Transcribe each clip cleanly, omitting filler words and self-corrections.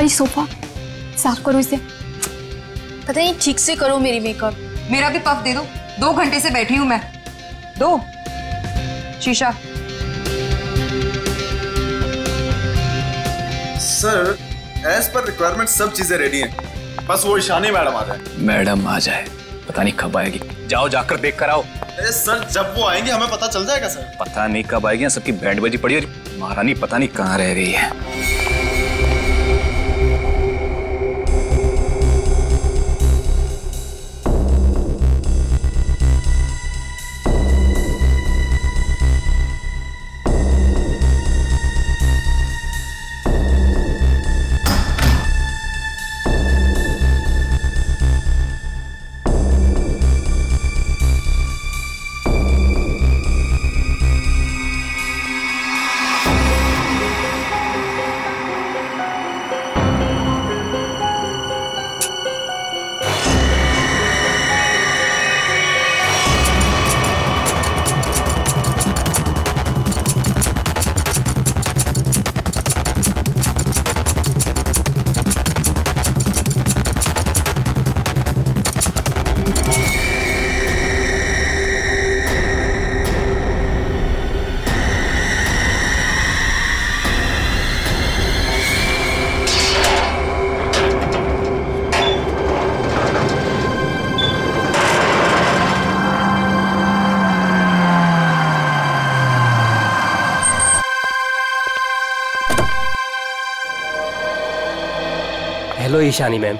भाई सोफा साफ करो इसे। पता नहीं ठीक से करो मेरी मेकअप। मेरा भी पफ दे दो, 2 घंटे से बैठी हूं मैं। दो शीशा। सर एज पर रिक्वायरमेंट सब चीजें रेडी हैं, बस वो ईशानी मैडम आ जाए। मैडम आ जाए, पता नहीं कब आएगी। जाओ जाकर देख कर आओ। अरे सर जब वो आएंगे हमें पता चल जाएगा सर। पता नहीं कब आएगी, सबकी बैंड बजी पड़ी और महारानी पता नहीं कहाँ रह गई है। Hello Ishani ma'am.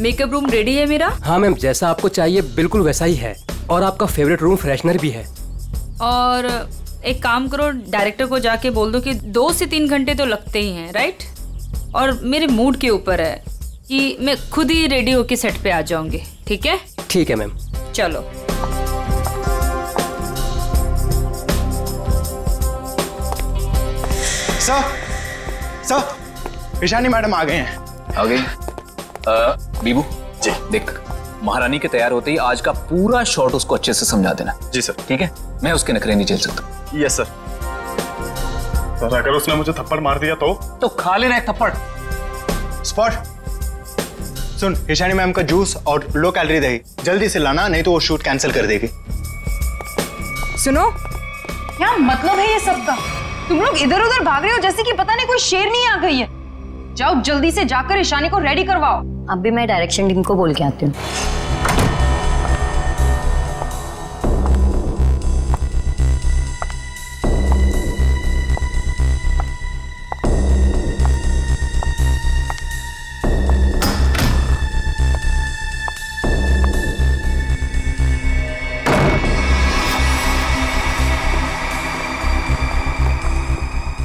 Makeup room ready है मेरा? हाँ मैम, जैसा आपको चाहिए बिल्कुल वैसा ही है, और आपका फेवरेट रूम फ्रेशनर भी है। और एक काम करो, डायरेक्टर को जाके बोल दो कि 2 से 3 घंटे तो लगते ही हैं, राइट? और मेरे मूड के ऊपर है कि मैं खुद ही रेडी होके सेट पे आ जाऊंगी। ठीक है? ठीक है मैम। चलो। सर ईशानी मैडम आ गए हैं। आ गई? बीबू जी देख, महारानी के तैयार होते ही आज का पूरा शॉट उसको अच्छे से समझा देना। जी सर। ठीक है? मैं उसके नखरे नहीं झेल सकता। Yes sir. सर अगर उसने मुझे थप्पड़ मार दिया तो खा लेना है थप्पड़। स्पॉट सुन, ईशानी मैम का जूस और लो कैलोरी दही जल्दी से लाना, नहीं तो वो शूट कैंसिल कर देगी। सुनो, क्या मतलब है ये सब का? तुम लोग इधर उधर भाग रहे हो जैसे कि पता नहीं कोई शेरनी आ गई है। जाओ जल्दी से जाकर ईशानी को रेडी करवाओ। अब भी मैं डायरेक्शन टीम को बोल के आती हूँ।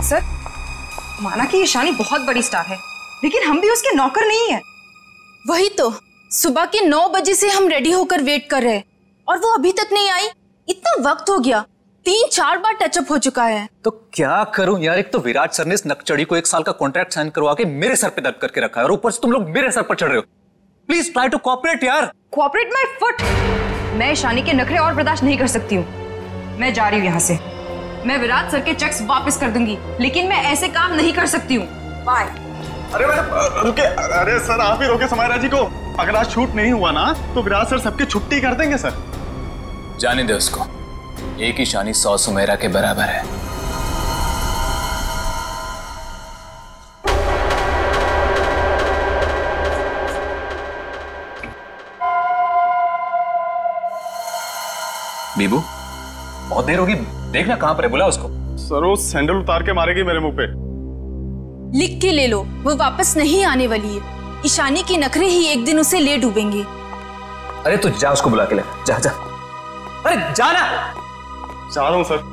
सर, माना कि ईशानी बहुत बड़ी स्टार है, लेकिन हम भी उसके नौकर नहीं है। वही तो, सुबह के 9 बजे से हम रेडी होकर वेट कर रहे हैं और वो अभी तक नहीं आई। इतना वक्त हो गया, 3-4 बार टचअप हो चुका है। तो क्या करूं यार, एक तो विराट सर ने इस नकचड़ी को 1 साल का कॉन्ट्रैक्ट साइन करवा के मेरे सर पे दर्द करके रखा है, और ऊपर से तुम लोग मेरे सर पर चढ़ रहे हो। प्लीज ट्राई टू कोऑपरेट यार। Cooperate my foot. मैं ईशानी के नखरे और बर्दाश्त नहीं कर सकती हूँ। मैं जा रही हूँ यहाँ से। मैं विराट सर के चेक्स वापस कर दूंगी, लेकिन मैं ऐसे काम नहीं कर सकती हूँ। बाय। अरे मैडम रुके। अरे सर आप ही रोके समायरा जी को। अगर आज शूट नहीं हुआ ना तो विराट सर सबकी छुट्टी कर देंगे सर। जाने दे उसको, एक ईशानी 100 सुमेरा के बराबर है। बीबू बहुत देर होगी, देखना कहां पर है, बुला उसको। सर वो सैंडल उतार के मारेगी मेरे मुंह पे। लिख के ले लो, वो वापस नहीं आने वाली है। ईशानी के नखरे ही एक दिन उसे ले डूबेंगे। अरे तू जा, उसको बुला के ले जा। जा, अरे जाना। जा रहा हूं सर।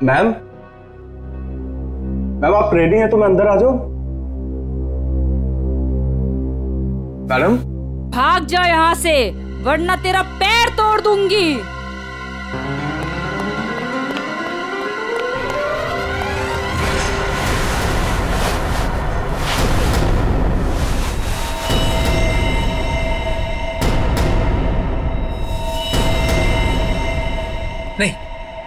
मैम आप रेडी हैं तो मैं अंदर आ जाऊं? मैडम भाग जा यहाँ से, वरना तेरा पैर तोड़ दूंगी। नहीं,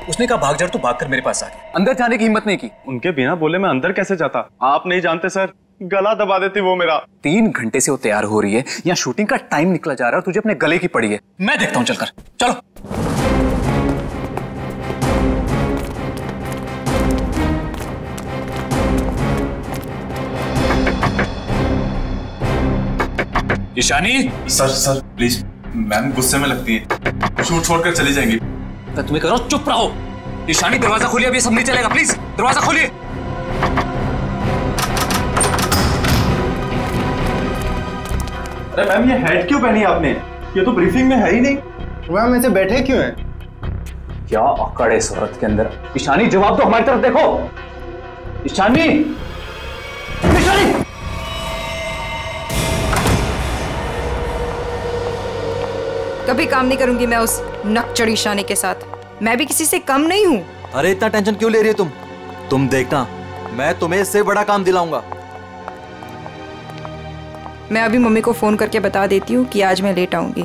उसने कहा भाग जा तो भागकर मेरे पास आ गया, अंदर जाने की हिम्मत नहीं की। उनके बिना बोले मैं अंदर कैसे जाता? आप नहीं जानते सर, गला दबा देती वो मेरा। 3 घंटे से वो तैयार हो रही है, यहाँ शूटिंग का टाइम निकला जा रहा है, तुझे अपने गले की पड़ी है। मैं देखता हूँ, चलकर चलो। ईशानी। सर प्लीज, मैम गुस्से में लगती है, शूट छोड़कर चली जाएंगी। मैं तुम्हें कह रहा हूं चुप रहो। ईशानी दरवाजा खोलिए, अभी सब नहीं चलेगा, प्लीज दरवाजा खोलिए। अरे मैम ये हेड क्यों पहनी आपने? ये तो ब्रीफिंग में है ही नहीं। मैम ऐसे बैठे क्यों हैं? क्या अकड़ है इस औरत के अंदर। ईशानी जवाब दो, हमारी तरफ देखो। ईशानी, ईशानी। कभी काम नहीं करूंगी मैं उस नकचड़ी ईशानी के साथ। मैं भी किसी से कम नहीं हूँ। अरे इतना टेंशन क्यों ले रही है तुम देखना, मैं तुम्हें इससे बड़ा काम दिलाऊंगा। मैं अभी मम्मी को फोन करके बता देती हूँ कि आज मैं लेट आऊंगी।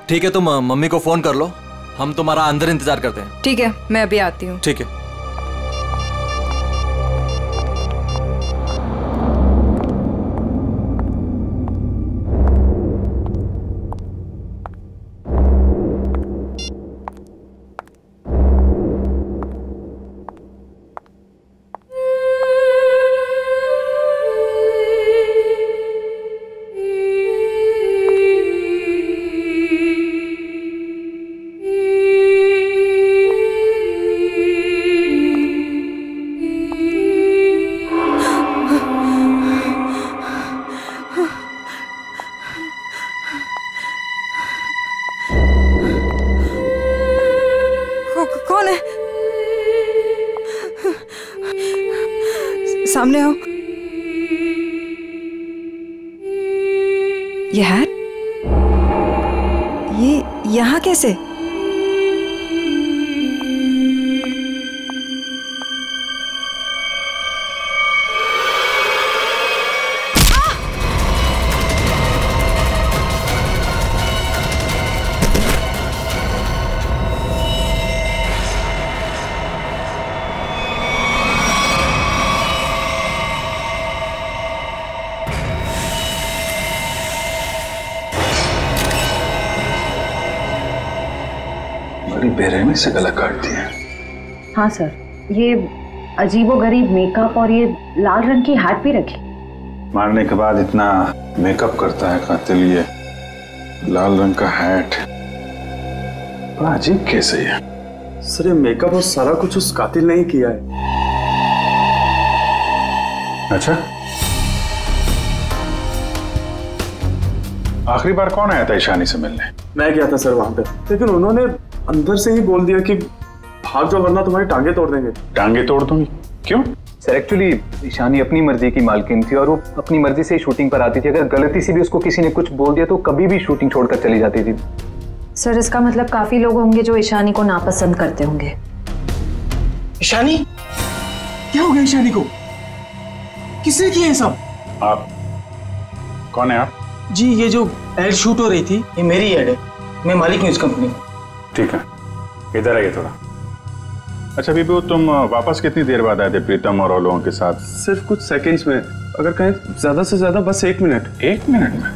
ठीक है, तुम मम्मी को फोन कर लो, हम तुम्हारा अंदर इंतजार करते हैं। ठीक है, मैं अभी आती हूँ। ठीक है। कौन है? सामने आओ। ये हैट, ये यहाँ कैसे? बड़ी बेरहमी से गला काट दिया। हाँ सर, ये अजीबोगरीब मेकअप और ये लाल रंग की हैट भी रखी। मारने के बाद इतना मेकअप करता है कातिल, ये लाल रंग का हैट बड़ा अजीब कैसे है? सर ये मेकअप और सारा कुछ उस कातिल ने ही किया है। अच्छा, आखिरी बार कौन आया था ईशानी से मिलने? मैं गया था सर वहां पे, लेकिन उन्होंने अंदर से ही बोल दिया कि भाग जाओ वरना तुम्हारी टांगे तोड़ देंगे। टांगे तोड़ दूंगी? क्यों? सर एक्चुअली ईशानी अपनी मर्जी की मालकिन थी और वो अपनी मर्जी से ही शूटिंग पर आती थी। अगर गलती से भी उसको किसी ने कुछ बोल दिया तो कभी भी शूटिंग छोड़कर चली जाती थी। सर इसका मतलब काफी लोग होंगे जो ईशानी को नापसंद करते होंगे। ईशानी? क्या हो गया ईशानी को? किसने किया ये सब? आप कौन है आप? जी ये जो एड शूट हो रही थी ये मेरी एड है, मैं मालिक हूँ इस कंपनी। ठीक है, इधर आइए थोड़ा। अच्छा बीबू, तुम वापस कितनी देर बाद आए थे प्रीतम और लोगों के साथ? सिर्फ कुछ सेकंड्स में, अगर कहें ज्यादा से ज्यादा बस 1 मिनट। 1 मिनट में?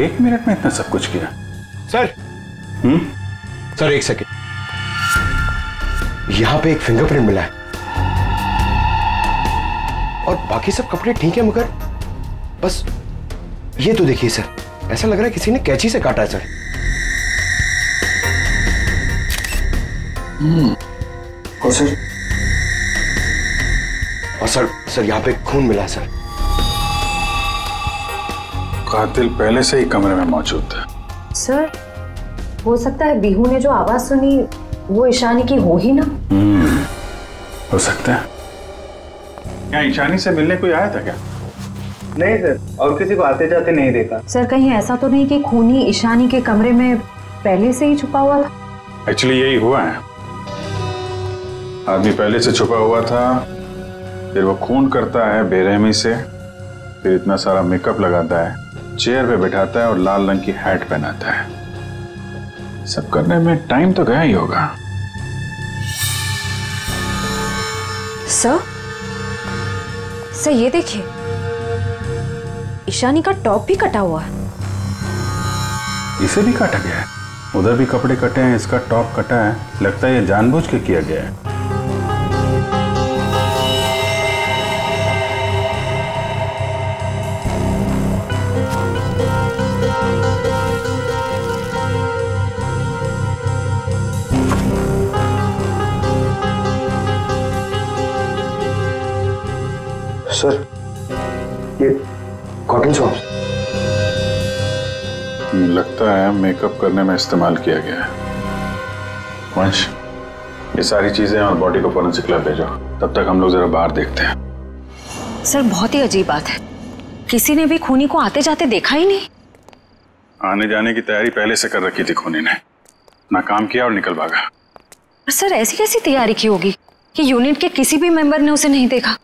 1 मिनट में इतना सब कुछ किया? सर सर 1 सेकेंड, यहां पे एक फिंगरप्रिंट मिला है और बाकी सब कपड़े ठीक है, मगर बस ये तो देखिए सर, ऐसा लग रहा है किसी ने कैंची से काटा है सर। और सर यहाँ पे खून मिला है सर। कातिल पहले से ही कमरे में मौजूद था। सर हो सकता है बिहू ने जो आवाज सुनी वो ईशानी की हो ही ना। हो सकता है। क्या ईशानी से मिलने कोई आया था क्या? नहीं सर, और किसी को आते जाते नहीं देखा। सर कहीं ऐसा तो नहीं कि खूनी ईशानी के कमरे में पहले से ही छुपा हुआ था? एक्चुअली यही हुआ है, आदमी पहले से छुपा हुआ था, फिर वो खून करता है बेरहमी से, फिर इतना सारा मेकअप लगाता है, चेयर पे बैठाता है और लाल रंग की हैट पहनाता है। सब करने में टाइम तो गया ही होगा। सर ये देखिए, ईशानी का टॉप भी कटा हुआ है। इसे भी काटा गया है, उधर भी कपड़े कटे हैं, इसका टॉप कटा है। लगता है ये जानबूझ के किया गया है। सर ये कॉटन सॉक्स लगता है मेकअप करने में इस्तेमाल किया गया है। वंश, ये सारी चीजें और बॉडी को फोरेंसिक लैब भेजो, तब तक हम लोग जरा बाहर देखते हैं। सर बहुत ही अजीब बात है, किसी ने भी खूनी को आते जाते देखा ही नहीं। आने जाने की तैयारी पहले से कर रखी थी खूनी ने, ना काम किया और निकल भागा। सर ऐसी कैसी तैयारी की होगी कि यूनिट के किसी भी मेंबर ने उसे नहीं देखा?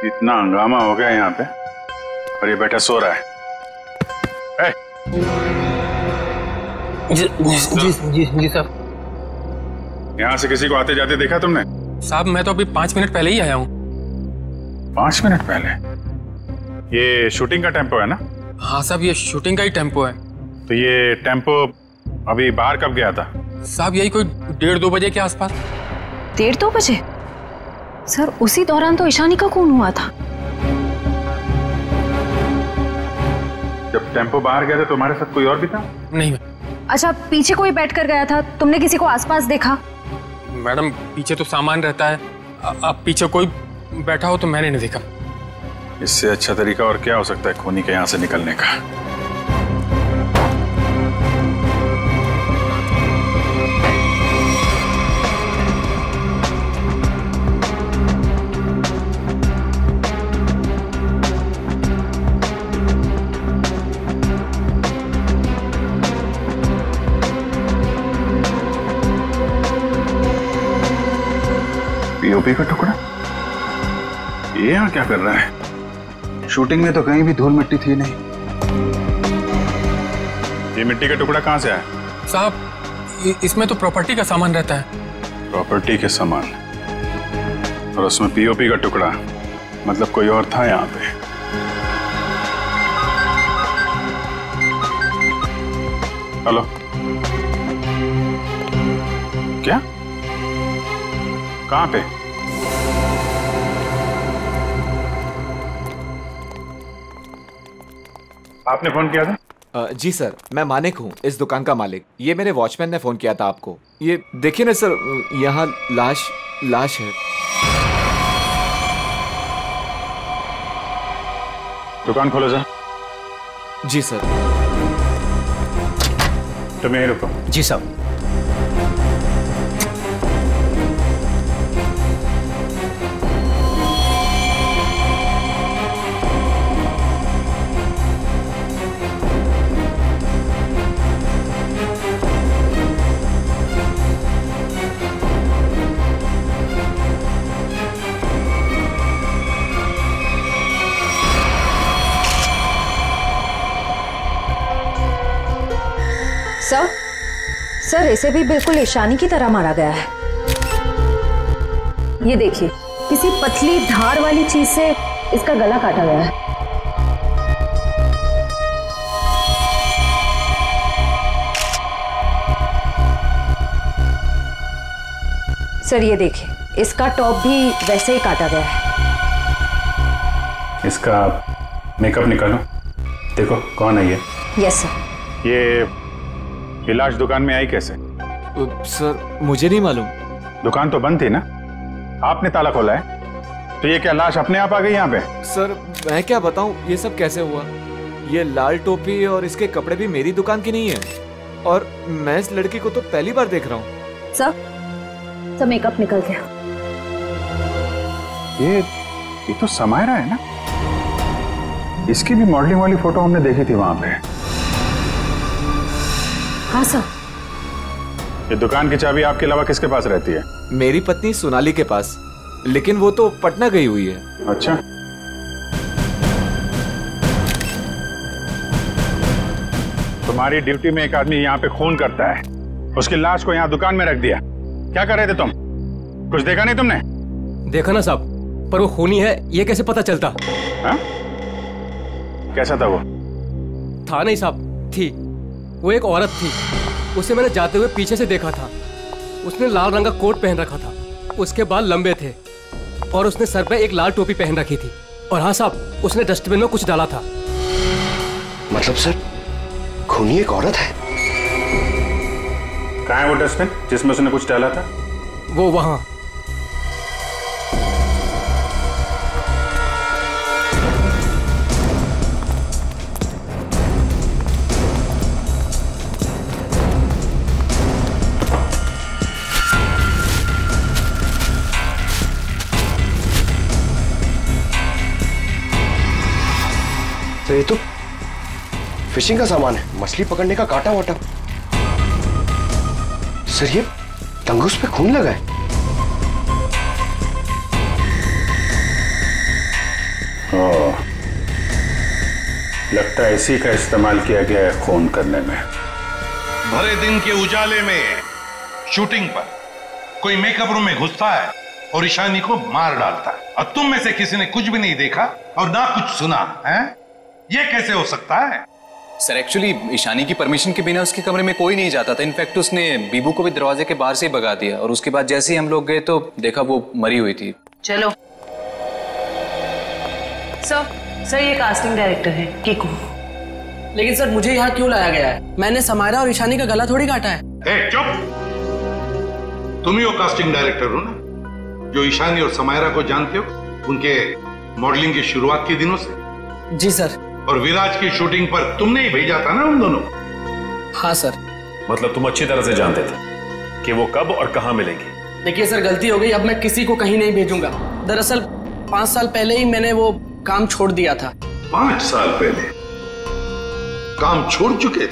इतना हंगामा हो गया यहाँ पे और ये बैठा सो रहा है। जी साहब। यहाँ से किसी को आते जाते देखा तुमने? साहब मैं तो अभी 5 मिनट पहले ही आया हूँ। 5 मिनट पहले? ये शूटिंग का टेम्पो है ना? हाँ साहब, ये शूटिंग का ही टेम्पो है। तो ये टेम्पो अभी बाहर कब गया था? साहब यही कोई 1:30-2 बजे के आसपास। 1:30-2 बजे? सर उसी दौरान तो ईशानी का खून हुआ था। जब टेम्पो बाहर गया था तो हमारे साथ कोई और भी था? नहीं। अच्छा, पीछे कोई बैठ कर गया था, तुमने किसी को आसपास देखा? मैडम पीछे तो सामान रहता है, अब पीछे कोई बैठा हो तो मैंने नहीं देखा। इससे अच्छा तरीका और क्या हो सकता है खूनी के यहाँ से निकलने का? पीओपी का टुकड़ा ये यहाँ क्या कर रहा है? शूटिंग में तो कहीं भी धूल मिट्टी थी नहीं। ये मिट्टी का टुकड़ा कहाँ से आया? साहब इसमें तो प्रॉपर्टी का सामान रहता है। प्रॉपर्टी के सामान और उसमें पीओपी का टुकड़ा, मतलब कोई और था यहाँ पे। हेलो, क्या? कहाँ पे? आपने फोन किया था? जी सर, मैं मानिक हूँ, इस दुकान का मालिक। ये मेरे वॉचमैन ने फोन किया था आपको। ये देखिए ना सर, यहाँ लाश है। दुकान खोलो सर। जी सर। तुम यहीं रुको। जी साहब। सर इसे भी बिल्कुल ईशानी की तरह मारा गया है। ये देखिए, किसी पतली धार वाली चीज से इसका गला काटा गया है। सर ये देखिए, इसका टॉप भी वैसे ही काटा गया है। इसका मेकअप निकालो, देखो कौन है ये। Yes sir. ये लाश दुकान में आई कैसे? सर मुझे नहीं मालूम। दुकान तो बंद थी ना, आपने ताला खोला है, तो ये क्या लाश अपने आप आ गई यहाँ पे? सर मैं क्या बताऊं, ये सब कैसे हुआ? ये लाल टोपी और इसके कपड़े भी मेरी दुकान की नहीं है, और मैं इस लड़की को तो पहली बार देख रहा हूँ। सर सब मेकअप निकल गया। ये तो समायरा है ना? इसकी भी मॉडलिंग वाली फोटो हमने देखी थी वहां पे। हाँ सर। ये दुकान की चाबी आपके अलावा किसके पास रहती है? मेरी पत्नी सोनाली के पास, लेकिन वो तो पटना गई हुई है। अच्छा, तुम्हारी ड्यूटी में एक आदमी यहाँ पे खून करता है, उसकी लाश को यहाँ दुकान में रख दिया। क्या कर रहे थे तुम? कुछ देखा नहीं तुमने? देखा ना साहब, पर वो खूनी है ये कैसे पता चलता? हा? कैसा था वो? था नहीं साहब, थी। वो एक औरत थी, उसे मैंने जाते हुए पीछे से देखा था। उसने लाल रंग का कोट पहन रखा था, उसके बाल लंबे थे और उसने सर पे एक लाल टोपी पहन रखी थी। और हाँ साहब, उसने डस्टबिन में कुछ डाला था। मतलब सर, खूनी एक औरत है? कहाँ है वो डस्टबिन जिसमें उसने कुछ डाला था? वो वहां। तो ये तो फिशिंग का सामान है, मछली पकड़ने का कांटा वाटा। सर ये तंगूस पे खून लगा है। लगता है इसी का इस्तेमाल किया गया है खून करने में। भरे दिन के उजाले में शूटिंग पर कोई मेकअप रूम में घुसता है और ईशानी को मार डालता है, और तुम में से किसी ने कुछ भी नहीं देखा और ना कुछ सुना है? ये कैसे हो सकता है? सर एक्चुअली ईशानी की परमिशन के बिना उसके कमरे में कोई नहीं जाता था। इनफैक्ट उसने बीबू को भी दरवाजे के बाहर से ही भगा दिया, और उसके बाद जैसे ही हम लोग गए तो देखा वो मरी हुई थी। चलो सर, ये कास्टिंग डायरेक्टर है कीकू। लेकिन सर मुझे यहाँ क्यों लाया गया है? मैंने समायरा और ईशानी का गला थोड़ी काटा है। चुप! तुम ही वो कास्टिंग डायरेक्टर हो ना, जो ईशानी और समायरा को जानते हो उनके मॉडलिंग की शुरुआत के दिनों से? जी सर। और विराज की शूटिंग पर तुमने ही भेजा था ना उन दोनों? हाँ सर। मतलब तुम अच्छी तरह से जानते थे कि वो कब और कहां मिलेंगे? देखिए सर, गलती हो गई, अब मैं किसी को कहीं नहीं भेजूंगा। दरअसल 5 साल पहले ही मैंने वो काम छोड़ दिया था। 5 साल पहले काम छोड़ चुके?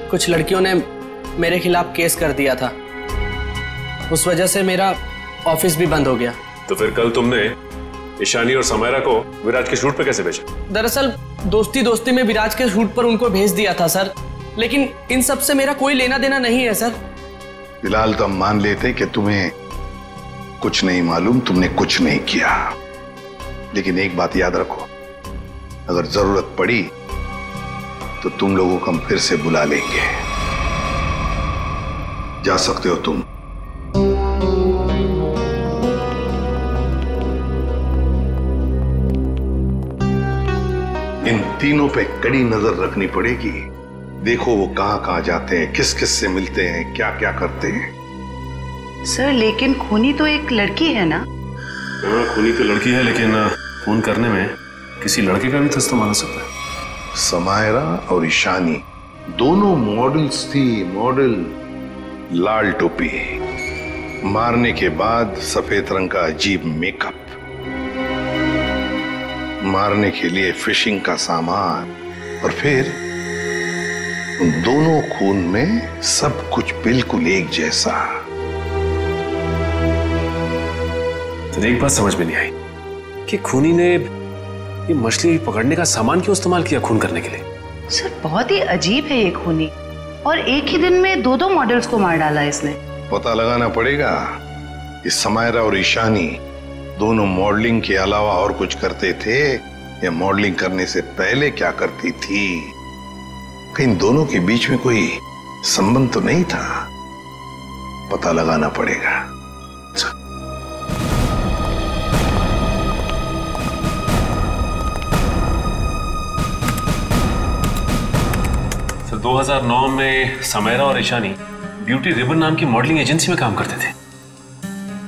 कुछ लड़कियों ने मेरे खिलाफ केस कर दिया था, उस वजह से मेरा ऑफिस भी बंद हो गया। तो फिर कल तुमने ईशानी और समायरा को विराज के शूट पे कैसे भेजा? दरअसल दोस्ती दोस्ती में विराज के शूट पर उनको भेज दिया था सर, लेकिन इन सब से मेरा कोई लेना देना नहीं है सर। फिलहाल तो हम मान लेते कि तुम्हें कुछ नहीं मालूम, तुमने कुछ नहीं किया। लेकिन एक बात याद रखो, अगर जरूरत पड़ी तो तुम लोगों को हम फिर से बुला लेंगे। जा सकते हो तुम। इन तीनों पे कड़ी नजर रखनी पड़ेगी। देखो वो कहां जाते हैं, किस किस से मिलते हैं, क्या क्या करते हैं। सर लेकिन खूनी तो एक लड़की है ना? हाँ, खूनी तो लड़की है, लेकिन खून करने में किसी लड़के का भी तो इस्तेमाल हो सकता है। समायरा और ईशानी दोनों मॉडल्स थी, मॉडल। लाल टोपी, मारने के बाद सफेद रंग का अजीब मेकअप, मारने के लिए फिशिंग का सामान, और फिर उन दोनों खून में सब कुछ बिल्कुल एक जैसा। तो एक बात समझ में नहीं आई कि खूनी ने ये मछली पकड़ने का सामान क्यों इस्तेमाल किया खून करने के लिए? सर बहुत ही अजीब है ये खूनी, और एक ही दिन में 2 मॉडल्स को मार डाला इसने। पता लगाना पड़ेगा कि समायरा और ईशानी दोनों मॉडलिंग के अलावा और कुछ करते थे या मॉडलिंग करने से पहले क्या करती थी। कहीं दोनों के बीच में कोई संबंध तो नहीं था, पता लगाना पड़ेगा। सर 2009 में समायरा और ईशानी ब्यूटी रिबन नाम की मॉडलिंग एजेंसी में काम करते थे,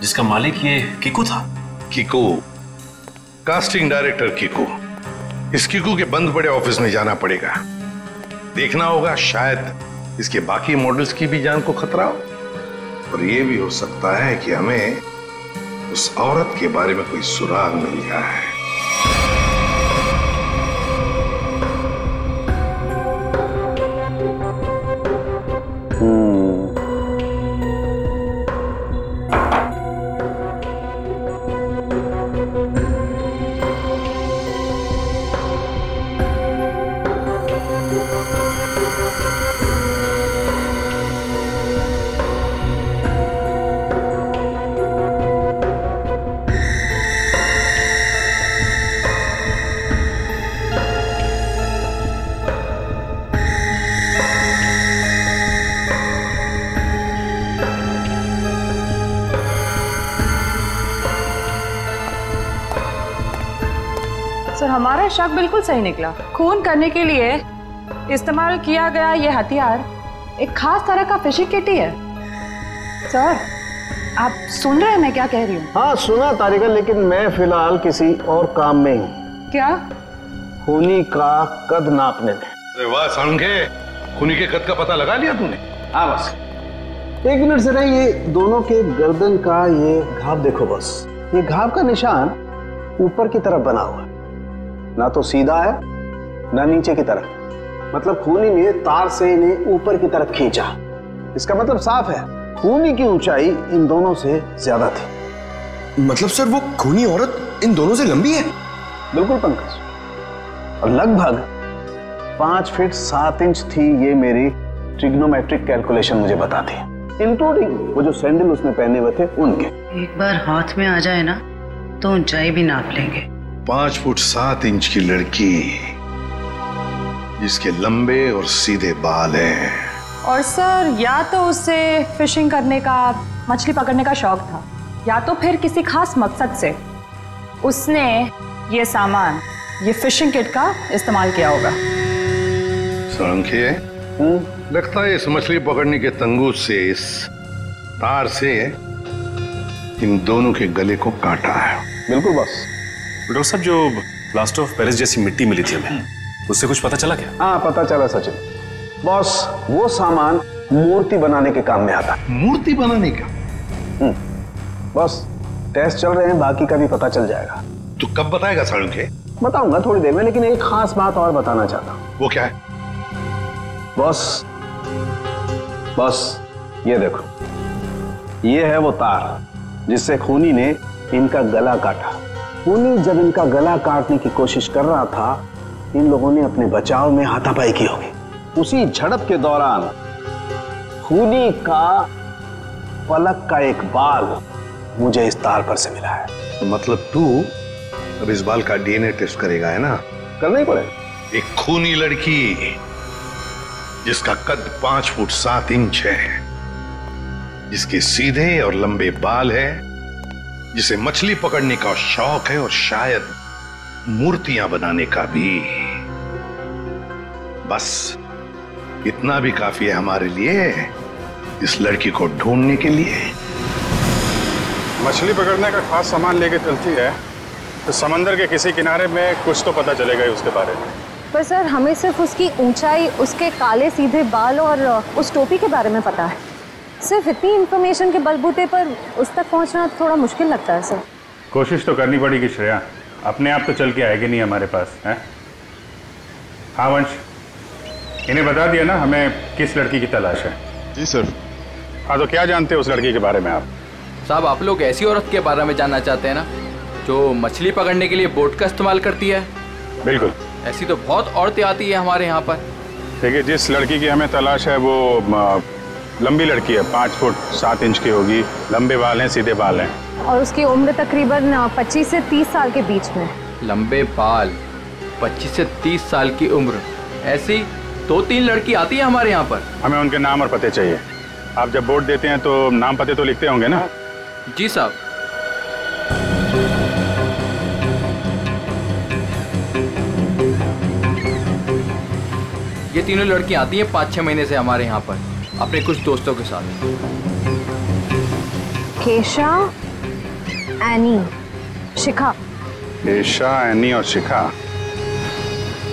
जिसका मालिक ये कीकू था। Kiku, casting director Kiku. इस कीकू के बंद पड़े ऑफिस में जाना पड़ेगा, देखना होगा शायद इसके बाकी मॉडल्स की भी जान को खतरा हो। और ये भी हो सकता है कि हमें उस औरत के बारे में कोई सुराग मिल जाए। सर हमारा शक बिल्कुल सही निकला। खून करने के लिए इस्तेमाल किया गया ये हथियार एक खास तरह का फिशिंग किट ही है। सर आप सुन रहे हैं मैं क्या कह रही हूँ? हाँ सुना तारिका, लेकिन मैं फिलहाल किसी और काम में हूँ। क्या? खूनी का कद नापने में। अरे वाह सांगे, खूनी के कद का पता लगा लिया तूने? हाँ बस 1 मिनट से रही। ये दोनों के गर्दन का ये घाव देखो बस। ये घाव का निशान ऊपर की तरफ बना हुआ है, ना तो सीधा है ना नीचे की तरफ। मतलब खूनी ने तार से इन्हें ऊपर की तरफ खींचा। इसका मतलब साफ है, खूनी की ऊंचाई इन दोनों से ज्यादा थी। मतलब सर वो खूनी औरत इन दोनों से लंबी है? बिल्कुल पंकज, और लगभग 5 फीट 7 इंच थी। ये मेरी ट्रिग्नोमेट्रिक कैलकुलेशन मुझे बताती है, इंक्लूडिंग वो जो सैंडल उसने पहने हुए थे उनके। एक बार हाथ में आ जाए ना तो ऊंचाई भी नाप लेंगे। 5 फुट 7 इंच की लड़की जिसके लंबे और सीधे बाल हैं। और सर या तो उसे फिशिंग करने का, मछली पकड़ने का शौक था, या तो फिर किसी खास मकसद से उसने ये सामान, ये फिशिंग किट का इस्तेमाल किया होगा। सांख्य, लगता है इस मछली पकड़ने के तंगूर से, इस तार से इन दोनों के गले को काटा है। बिल्कुल बस। डॉक्टर साहब, जो प्लास्टर ऑफ पेरिस जैसी मिट्टी मिली थी हमें, उससे कुछ पता चला क्या? हाँ पता चला सचिन। बॉस वो सामान मूर्ति बनाने के काम में आता है। मूर्ति बनाने का? बॉस टेस्ट चल रहे हैं, बाकी का भी पता चल जाएगा। तू कब बताएगा सांख्य? बताऊंगा थोड़ी देर में, लेकिन एक खास बात और बताना चाहता हूँ। वो क्या है? बॉस ये देखो, ये है वो तार जिससे खूनी ने इनका गला काटा। खूनी जब इनका गला काटने की कोशिश कर रहा था, इन लोगों ने अपने बचाव में हाथापाई की होगी। उसी झड़प के दौरान खूनी का पलक का एक बाल मुझे इस तार पर से मिला है। तो मतलब तू अब इस बाल का डीएनए टेस्ट करेगा, है ना? करना ही पड़ेगा। एक खूनी लड़की जिसका कद 5 फुट 7 इंच है, जिसके सीधे और लंबे बाल है, जिसे मछली पकड़ने का शौक है और शायद मूर्तियां बनाने का भी। बस इतना भी काफी है हमारे लिए इस लड़की को ढूंढने के लिए। मछली पकड़ने का खास सामान लेके चलती है तो समंदर के किसी किनारे में कुछ तो पता चलेगा ही उसके बारे में। पर सर हमें सिर्फ उसकी ऊंचाई, उसके काले सीधे बाल और उस टोपी के बारे में पता है। सिर्फ इतनी इंफॉर्मेशन के बलबूते पर उस तक पहुंचना थोड़ा मुश्किल लगता है सर। कोशिश तो करनी पड़ेगी श्रेया, अपने आप तो चल के आएगी नहीं हमारे पास, है? हाँ वंश, इन्हें बता दिया ना हमें किस लड़की की तलाश है? जी सर। हाँ तो क्या जानते हैं उस लड़की के बारे में आप? साहब आप लोग ऐसी औरत के बारे में जानना चाहते हैं ना जो मछली पकड़ने के लिए बोट का इस्तेमाल करती है? बिल्कुल। ऐसी तो बहुत औरतें आती है हमारे यहाँ पर। देखिए, जिस लड़की की हमें तलाश है वो लंबी लड़की है, 5 फुट 7 इंच की होगी, लंबे बाल हैं, सीधे बाल हैं। और उसकी उम्र तकरीबन 25 से 30 साल के बीच में। लंबे बाल, 25 से 30 साल की उम्र, ऐसी 2-3 लड़की आती है हमारे यहाँ पर। हमें उनके नाम और पते चाहिए। आप जब वोट देते हैं तो नाम पते तो लिखते होंगे ना? जी साहब। ये तीनों लड़कियां आती हैं 5-6 महीने से हमारे यहाँ पर अपने कुछ दोस्तों के साथ। केशा, एनी, शिखा। केशा, एनी और शिखा।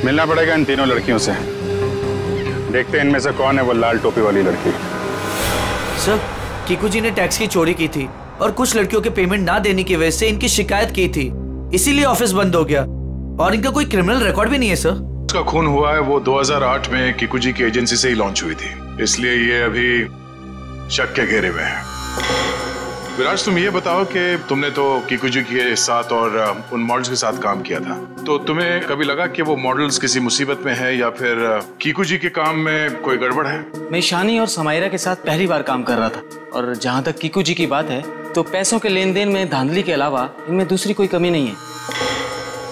मिलना पड़ेगा इन तीनों लड़कियों से। देखते हैं इनमें से कौन है वो लाल टोपी वाली लड़की। सर कीकू जी ने टैक्स की चोरी की थी और कुछ लड़कियों के पेमेंट ना देने की वजह से इनकी शिकायत की थी, इसीलिए ऑफिस बंद हो गया। और इनका कोई क्रिमिनल रिकॉर्ड भी नहीं है सर। उसका खून हुआ है वो 2008 में कीकू जी की एजेंसी से ही लॉन्च हुई थी, इसलिए ये अभी शक के घेरे में है। विराज, तुम ये बताओ कि तुमने तो कीकू जी के साथ और उन मॉडल्स के साथ काम किया था, तो तुम्हें कभी लगा कि वो मॉडल्स किसी मुसीबत में है या फिर कीकू जी के काम में कोई गड़बड़ है? मैं ईशानी और समायरा के साथ पहली बार काम कर रहा था, और जहाँ तक कीकू जी की बात है तो पैसों के लेन देन में धांधली के अलावा इनमें दूसरी कोई कमी नहीं है।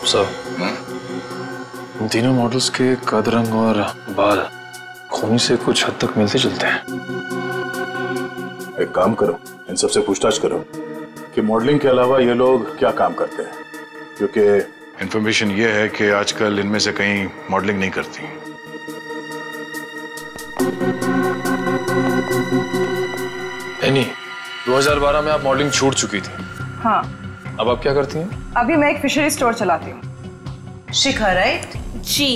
सर, इन तीनों मॉडल्स के कद, रंग और बाल खूनी से कुछ हद तक मिलते जुलते हैं। एक काम करो, इन सबसे पूछताछ करो कि मॉडलिंग के अलावा ये लोग क्या काम करते हैं, क्योंकि इंफॉर्मेशन ये है कि आजकल इनमें से कहीं मॉडलिंग नहीं करती। एनी, 2012 में आप मॉडलिंग छूट चुकी थी। हाँ। अब आप क्या करती हैं? अभी मैं एक फिशरी स्टोर चलाती हूँ। शिखा, राइट? जी।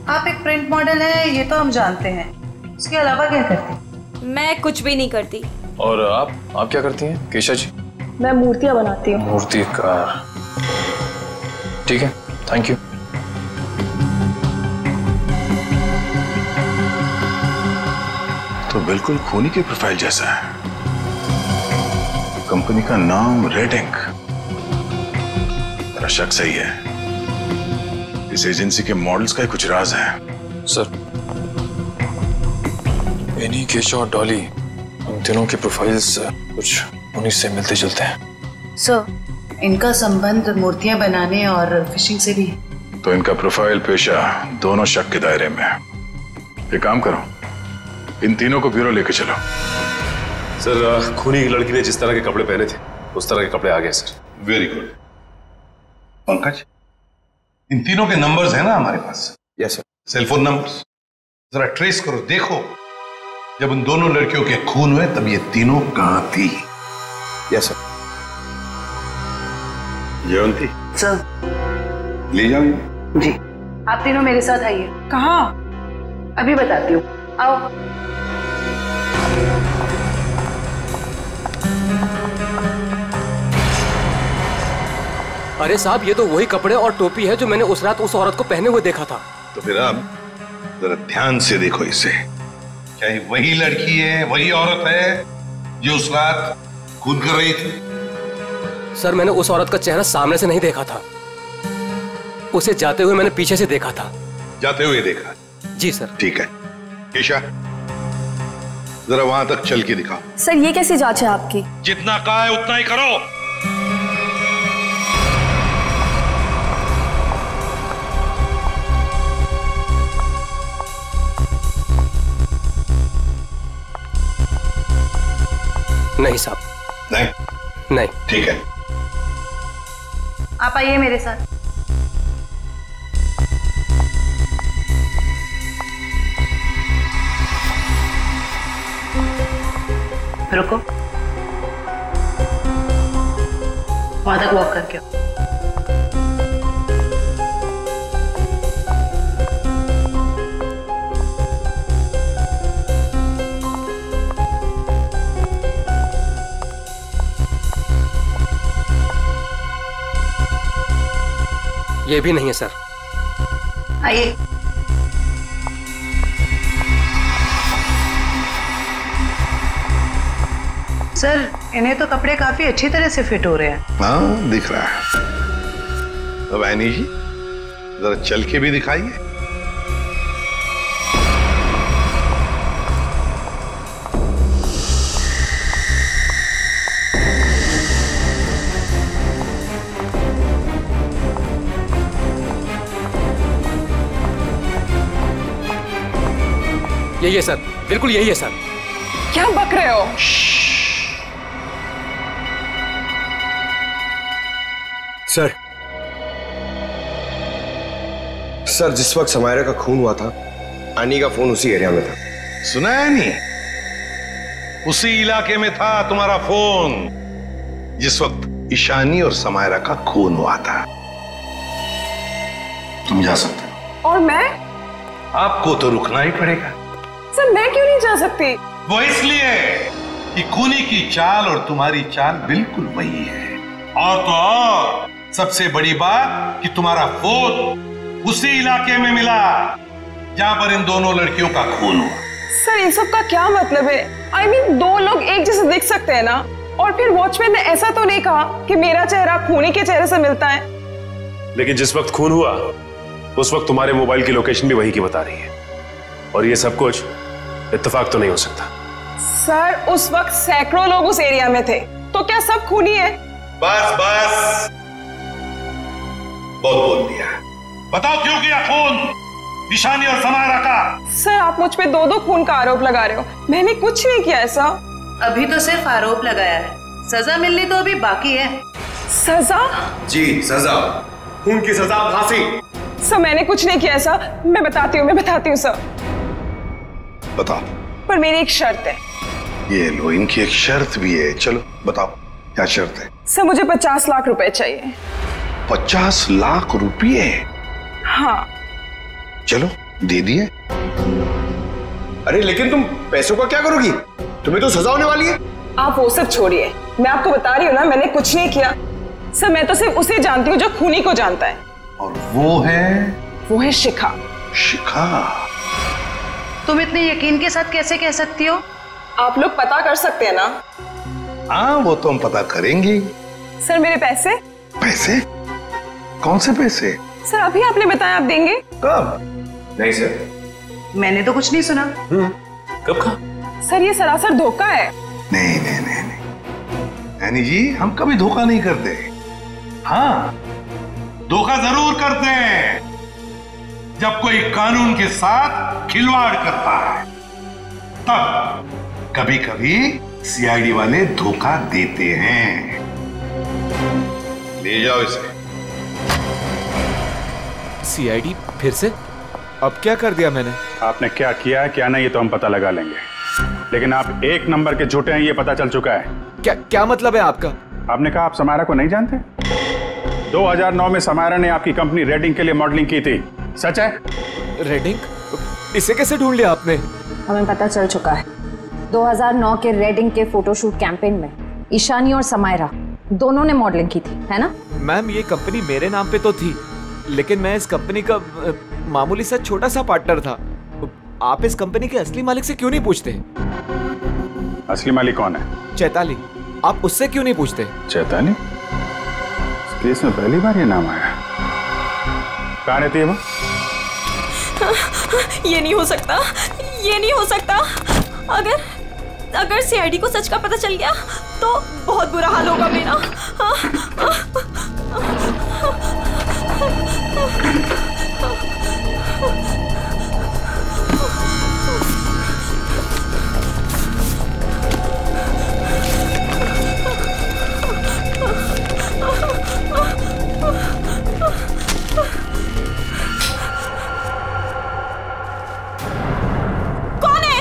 आप एक प्रिंट मॉडल है, ये तो हम जानते हैं। इसके अलावा क्या करती हैं? मैं कुछ भी नहीं करती। और आप क्या करती हैं केशा जी? मैं मूर्तियां बनाती हूँ। मूर्तिकार, ठीक है, थैंक यू। तो बिल्कुल खूनी की प्रोफाइल जैसा है। कंपनी का नाम रेड इंक। मेरा शक सही है, इस एजेंसी के मॉडल्स का ही कुछ राज है। सर, एनी, केशा और डॉली, उन तीनों के प्रोफाइल्स कुछ उन्हीं से मिलते जुलते हैं। सर, इनका संबंध मूर्तियां बनाने और फिशिंग से भी है। तो इनका प्रोफाइल पेशा दोनों शक के दायरे में है। एक काम करो, इन तीनों को ब्यूरो लेके चलो। सर, खूनी लड़की ने जिस तरह के कपड़े पहने थे उस तरह के कपड़े आ गए सर। Very good. पंकज, इन तीनों के नंबर्स हैं ना हमारे पास? Yes sir. सेलफोन नंबर्स जरा ट्रेस करो, देखो जब उन दोनों लड़कियों के खून हुए तब ये तीनों कहां थी? Yes sir. जयंती सर। ले जाओ जी। आप तीनों मेरे साथ आइए। कहाँ? अभी बताती हूँ, आओ। अरे साहब, ये तो वही कपड़े और टोपी है जो मैंने उस रात उस औरत को पहने हुए देखा था। तो फिर अब जरा ध्यान से देखो इसे। क्या ये वही लड़की है, वही औरत है जो उस रात खून कर रही थी? सर, मैंने उस औरत का चेहरा सामने से नहीं देखा था, उसे जाते हुए मैंने पीछे से देखा था। जाते हुए देखा? जी सर। ठीक है, केशा जरा वहां तक चल के दिखाओ। सर, ये कैसी जांच है आपकी? जितना कहा है उतना ही करो। नहीं साहब। नहीं? नहीं। ठीक है, आप आइए मेरे साथ। रुको, वहां तक वॉक करके आओ। ये भी नहीं है सर। आइए। सर, इन्हें तो कपड़े काफी अच्छी तरह से फिट हो रहे हैं। हाँ, दिख रहा है। अब ऐनी जी जरा चल के भी दिखाइए। यही है सर, बिल्कुल यही है सर। क्या बक रहे हो? सर, जिस वक्त समायरा का खून हुआ था, आनी का फोन उसी एरिया में था। सुना है नहीं? उसी इलाके में था तुम्हारा फोन जिस वक्त ईशानी और समायरा का खून हुआ था। तुम जा सकते हो। और मैं? आपको तो रुकना ही पड़ेगा। सर, मैं क्यों नहीं जा सकती? वो इसलिए कि खूनी की चाल और तुम्हारी चाल बिल्कुल वही है। और तो और सबसे बड़ी बात कि तुम्हारा फोन उसी इलाके में मिला जहां पर इन दोनों लड़कियों का खून हुआ। सर इन सब का क्या मतलब है? I mean, दो लोग एक जैसे दिख सकते हैं ना? और फिर वॉचमैन ने ऐसा तो नहीं कहा कि मेरा चेहरा खूनी के चेहरे से मिलता है। लेकिन जिस वक्त खून हुआ उस वक्त तुम्हारे मोबाइल की लोकेशन भी वही की बता रही है, और ये सब कुछ इत्तेफाक तो नहीं हो सकता। सर उस वक्त सैकड़ों लोग उस एरिया में थे, तो क्या सब खूनी है? बस बस, बहुत बोल दिया। बताओ क्यों किया खून ईशानी और समायरा का? सर आप मुझ पे दो खून का आरोप लगा रहे हो, मैंने कुछ नहीं किया ऐसा। अभी तो सिर्फ आरोप लगाया है, सजा मिलनी तो अभी बाकी है। सजा? जी सजा, खून की सजा फांसी। सर मैंने कुछ नहीं किया ऐसा, मैं बताती हूँ सर। बताओ। पर मेरी एक शर्त है। ये लो, इनकी एक शर्त भी है। चलो बताओ क्या शर्त है? सर मुझे 50 लाख रुपए चाहिए। 50 लाख रुपये? हाँ। चलो दे दिए। अरे लेकिन तुम पैसों का क्या करोगी? तुम्हें तो सजा होने वाली है। आप वो सब छोड़िए, मैं आपको बता रही हूँ ना, मैंने कुछ नहीं किया। सर मैं तो सिर्फ उसे जानती हूँ जो खूनी को जानता है। और वो है शिखा। शिखा? तुम इतने यकीन के साथ कैसे कह सकती हो? आप लोग पता कर सकते हैं ना? हाँ वो तो हम पता करेंगे। सर मेरे पैसे? पैसे? कौन से पैसे? सर अभी आपने बताया आप देंगे। कब? नहीं सर, मैंने तो कुछ नहीं सुना। कब कहा? सर ये सरासर धोखा है। नहीं यानी जी हम कभी धोखा नहीं करते। हाँ धोखा जरूर करते हैं जब कोई कानून के साथ खिलवाड़ करता है, तब कभी कभी सीआईडी वाले धोखा देते हैं। ले जाओ इसे। सीआईडी फिर से? अब क्या कर दिया मैंने? आपने क्या किया क्या नहीं ये तो हम पता लगा लेंगे, लेकिन आप एक नंबर के झूठे हैं ये पता चल चुका है। क्या मतलब है आपका? आपने कहा आप समायरा को नहीं जानते। 2009 में समायरा ने आपकी कंपनी रेडिंग के लिए मॉडलिंग की थी, सच है? रेडिंग? इसे कैसे ढूंढ लिया आपने? हमें पता चल चुका है। 2009 के रेडिंग के फोटोशूट कैंपेन में ईशानी और समायरा दोनों ने मॉडलिंग की थी, है ना? मैम ये कंपनी मेरे नाम पे तो थी, लेकिन मैं इस कंपनी का मामूली सा छोटा सा पार्टनर था। आप इस कंपनी के असली मालिक से क्यों नहीं पूछते? असली मालिक कौन है? चैताली। आप उससे क्यों नहीं पूछते? चैताली? इस केस में पहली बार ये नाम आया। कहाँ रहती है वो? ये नहीं हो सकता, ये नहीं हो सकता। अगर सीआईडी को सच का पता चल गया तो बहुत बुरा हाल होगा मेरा। कौन है?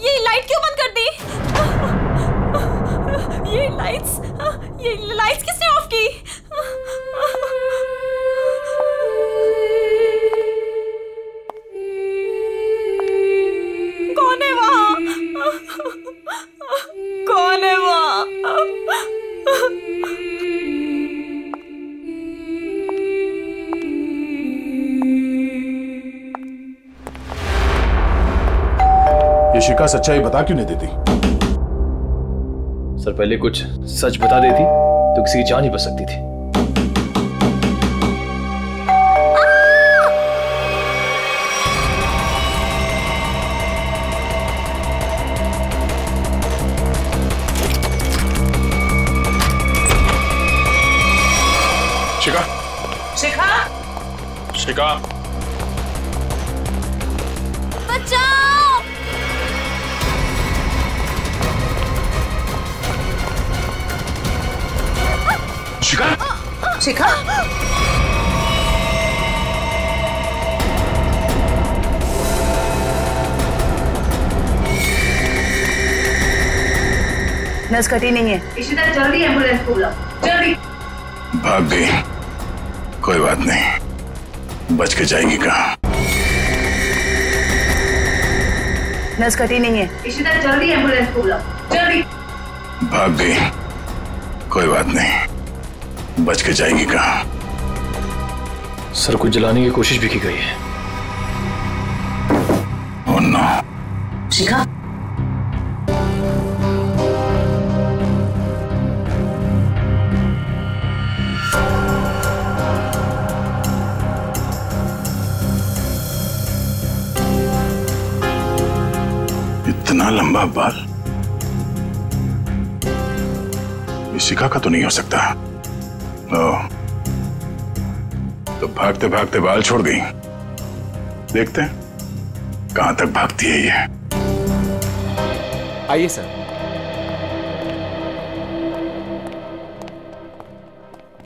ये लाइट क्यों बंद कर दी? ये लाइट्स किसने ऑफ की? कौन है वहां? कौन है वहां? ये शिखा सच्चाई बता क्यों नहीं देती? सर पहले कुछ सच बता देती तो किसी की जान ही बच सकती थी। शिखा, शिखा, शिखा, बचाओ! शिखा, शिखा, नस कटी नहीं है। इशिता जल्दी एम्बुलेंस को बुलाओ, जल्दी। भाग गई, कोई बात नहीं, बच के जाएगी कहाँ? नस कटी नहीं है। इशिता जल्दी एम्बुलेंस को बुलाओ, जल्दी। भाग गई, कोई बात नहीं, बच के जाएगी कहाँ? सर को जलाने की कोशिश भी की गई है। Oh no. शिखा, इतना लंबा बाल शिखा का तो नहीं हो सकता। ओह, तो भागते भागते बाल छोड़ गई। देखते हैं कहां तक भागती है ये। आइए सर।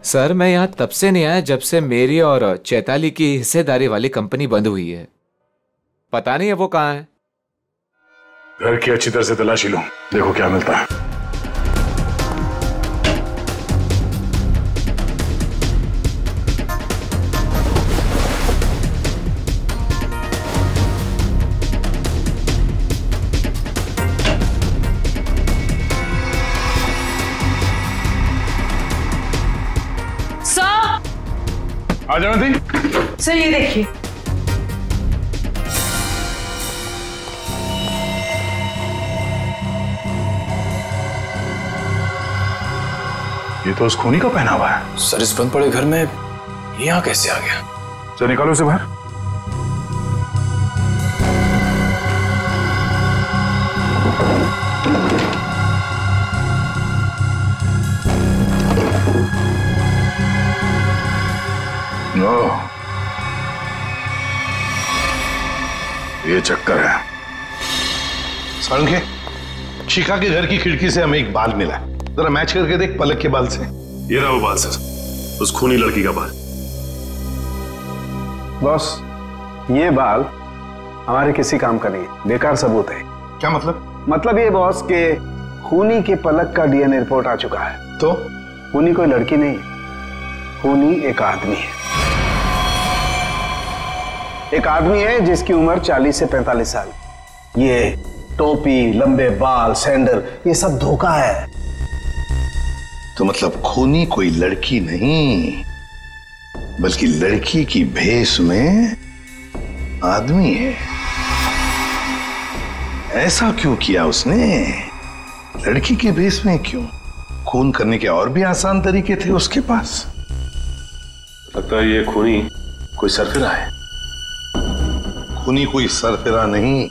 सर मैं यहां तब से नहीं आया जब से मेरी और चैताली की हिस्सेदारी वाली कंपनी बंद हुई है। पता नहीं है वो कहां है। घर की अच्छी तरह से तलाशी लो, देखो क्या मिलता है। आ जाओ दी। सर ये देखिए। ये तो उस खूनी का पहना हुआ है। सर इस बंद पड़े घर में यहाँ कैसे आ गया? चल निकालो उसे बाहर। ये चक्कर है। सारंगे, शिखा के घर की खिड़की से हमें एक बाल मिला, जरा मैच करके देख पलक के बाल से। ये रहा वो बाल सर, उस खूनी लड़की का बाल। बॉस, ये बाल हमारे किसी काम का नहीं है, बेकार सबूत है। क्या मतलब? मतलब ये बॉस के खूनी के पलक का डीएनए रिपोर्ट आ चुका है। तो खूनी कोई लड़की नहीं है, खूनी एक आदमी है। एक आदमी है जिसकी उम्र 40 से 45 साल। ये टोपी, लंबे बाल, सैंडल, ये सब धोखा है। तो मतलब खूनी कोई लड़की नहीं, बल्कि लड़की की भेष में आदमी है। ऐसा क्यों किया उसने? लड़की के भेष में क्यों? खून करने के और भी आसान तरीके थे उसके पास। लगता है ये खूनी कोई सरफिरा है। खूनी कोई सरफिरा नहीं,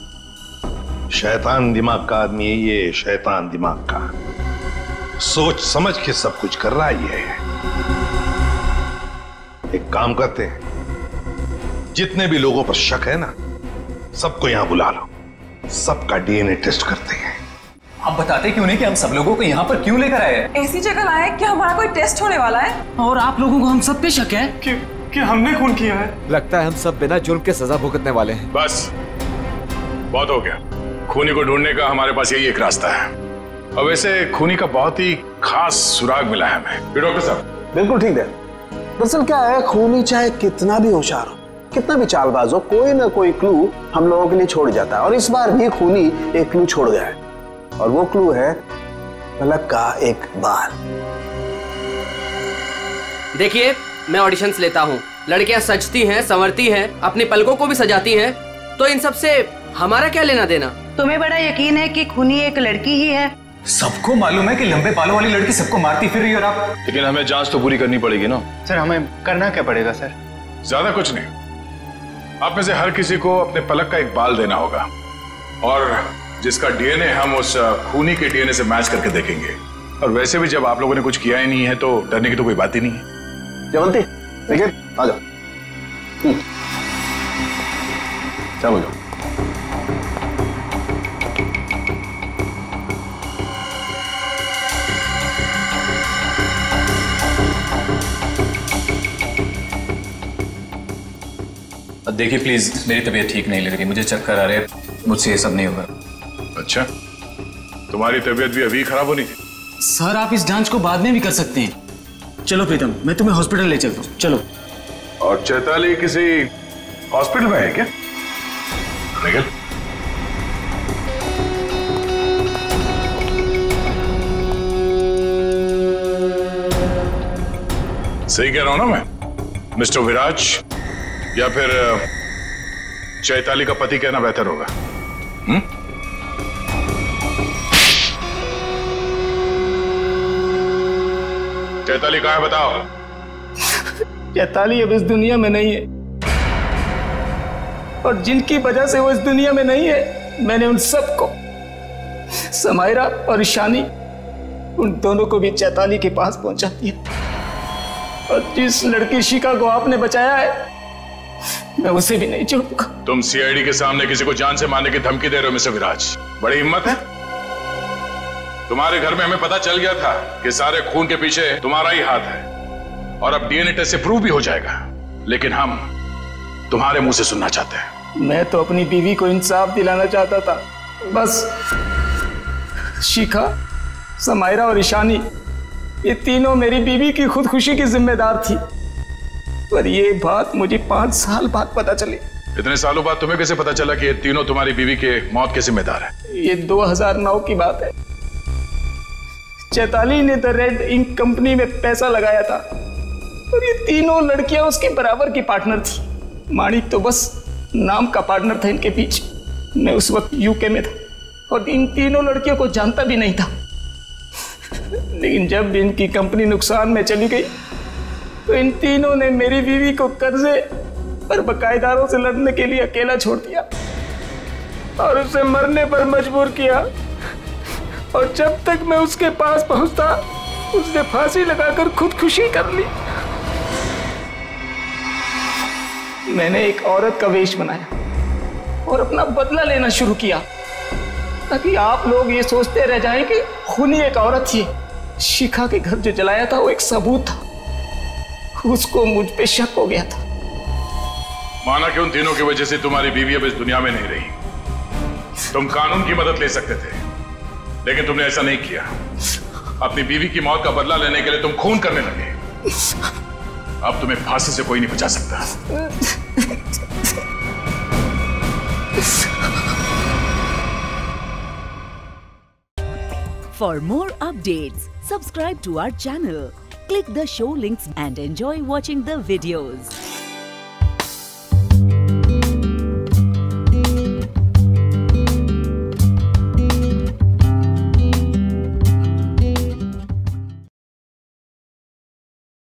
शैतान दिमाग का आदमी है ये, शैतान दिमाग का। सोच समझ के सब कुछ कर रहा है ये। एक काम करते हैं, जितने भी लोगों पर शक है ना, सबको यहां बुला लो, सबका डीएनए टेस्ट करते हैं। आप बताते क्यों नहीं कि हम सब लोगों को यहाँ पर क्यों लेकर आए हैं? ऐसी जगह लाए कि हमारा कोई टेस्ट होने वाला है और आप लोगों को हम सब पे शक है कि हमने खून किया है। लगता है हम सब बिना जुर्म के सजा भुगतने वाले हैं। बस बहुत हो गया। खूनी को ढूंढने का हमारे पास यही एक रास्ता है। और वैसे खूनी का बहुत ही खास सुराग मिला है हमें। डॉक्टर साहब बिल्कुल ठीक है। दरअसल क्या है, खूनी चाहे कितना भी होशियार हो, कितना भी चालबाज हो, कोई ना कोई क्लू हम लोगों के लिए छोड़ जाता है। और इस बार भी खूनी एक क्लू छोड़ गया है, और वो क्लू है पलक का एक बाल। देखिए, मैं ऑडिशंस लेता हूँ, लड़कियां सजती हैं, संवरती हैं, अपनी पलकों को भी सजाती हैं, तो इन सब से हमारा क्या लेना देना? तुम्हें बड़ा यकीन है कि खूनी एक लड़की ही है? सबको मालूम है कि लंबे बालों वाली लड़की सबको मारती फिर रही है। और आप? लेकिन हमें जांच तो पूरी करनी पड़ेगी ना। सर हमें करना क्या पड़ेगा सर? ज्यादा कुछ नहीं, आप में से हर किसी को अपने पलक का एक बाल देना होगा, और जिसका डीएनए हम उस खूनी के डीएनए से मैच करके देखेंगे। और वैसे भी जब आप लोगों ने कुछ किया ही नहीं है तो डरने की तो कोई बात ही नहीं है। जयवंती, देखिए, आ जाओ। चलो जाओ। देखिए प्लीज, मेरी तबीयत ठीक नहीं लग रही, मुझे चक्कर आ रहे हैं, मुझसे ये सब नहीं होगा। अच्छा, तुम्हारी तबीयत भी अभी खराब होनी थी? सर आप इस जांच को बाद में भी कर सकते हैं। चलो प्रीतम, मैं तुम्हें हॉस्पिटल ले चलता हूँ, चलो। और चैताली किसी हॉस्पिटल में है क्या? निकल। सही कह रहा हूं ना मैं? मिस्टर विराज या फिर चैताली का पति कहना बेहतर होगा। चैताली कहाँ है बताओ? चैताली अब इस दुनिया में नहीं है, और जिनकी वजह से वो इस दुनिया में नहीं है, मैंने उन सबको, समायरा और ईशानी, उन दोनों को भी चैताली के पास पहुंचा दिया। और जिस लड़की शिखा को आपने बचाया है, मैं उसे भी नहीं छोड़ूंगा। तुम सीआईडी के सामने किसी को जान से मारने की धमकी दे रहे हो मिस्टर विराज, बड़ी हिम्मत है तुम्हारे। घर में हमें पता चल गया था कि सारे खून के पीछे तुम्हारा ही हाथ है, और अब डीएनए टेस्ट से प्रूव भी हो जाएगा, लेकिन हम तुम्हारे मुंह से सुनना चाहते हैं। मैं तो अपनी बीवी को इंसाफ दिलाना चाहता था, बस शिखा, समायरा और ईशानी, ये तीनों मेरी बीवी की खुदकुशी की जिम्मेदार थी, पर ये बात मुझे 5 साल बाद पता चली। इतने सालों बाद तुम्हें कैसे पता चला कि ये तीनों तुम्हारी बीवी के मौत के जिम्मेदार है? ये 2009 की बात है। चैताली ने द रेड इंक कंपनी में पैसा लगाया था, और ये तीनों लड़कियां उसके बराबर की पार्टनर थी। माणिक तो बस नाम का पार्टनर था इनके पीछे। मैं उस वक्त यूके में था और इन तीनों लड़कियों को जानता भी नहीं था, लेकिन जब इनकी कंपनी नुकसान में चली गई तो इन तीनों ने मेरी बीवी को कर्जे और बकायेदारों से लड़ने के लिए अकेला छोड़ दिया और उसे मरने पर मजबूर किया। और जब तक मैं उसके पास पहुंचता, उसने फांसी लगाकर खुदकुशी कर ली। मैंने एक औरत का वेश बनाया और अपना बदला लेना शुरू किया, ताकि आप लोग ये सोचते रह जाएं कि खूनी एक औरत थी। शिखा के घर जो जलाया था वो एक सबूत था, उसको मुझ पे शक हो गया था। माना कि उन तीनों की वजह से तुम्हारी बीवी अब इस दुनिया में नहीं रही। तुम कानून की मदद ले सकते थे, लेकिन तुमने ऐसा नहीं किया। अपनी बीवी की मौत का बदला लेने के लिए तुम खून करने लगे। अब तुम्हें फांसी से कोई नहीं बचा सकता। For more updates, subscribe to our channel, click the show links and enjoy watching the videos.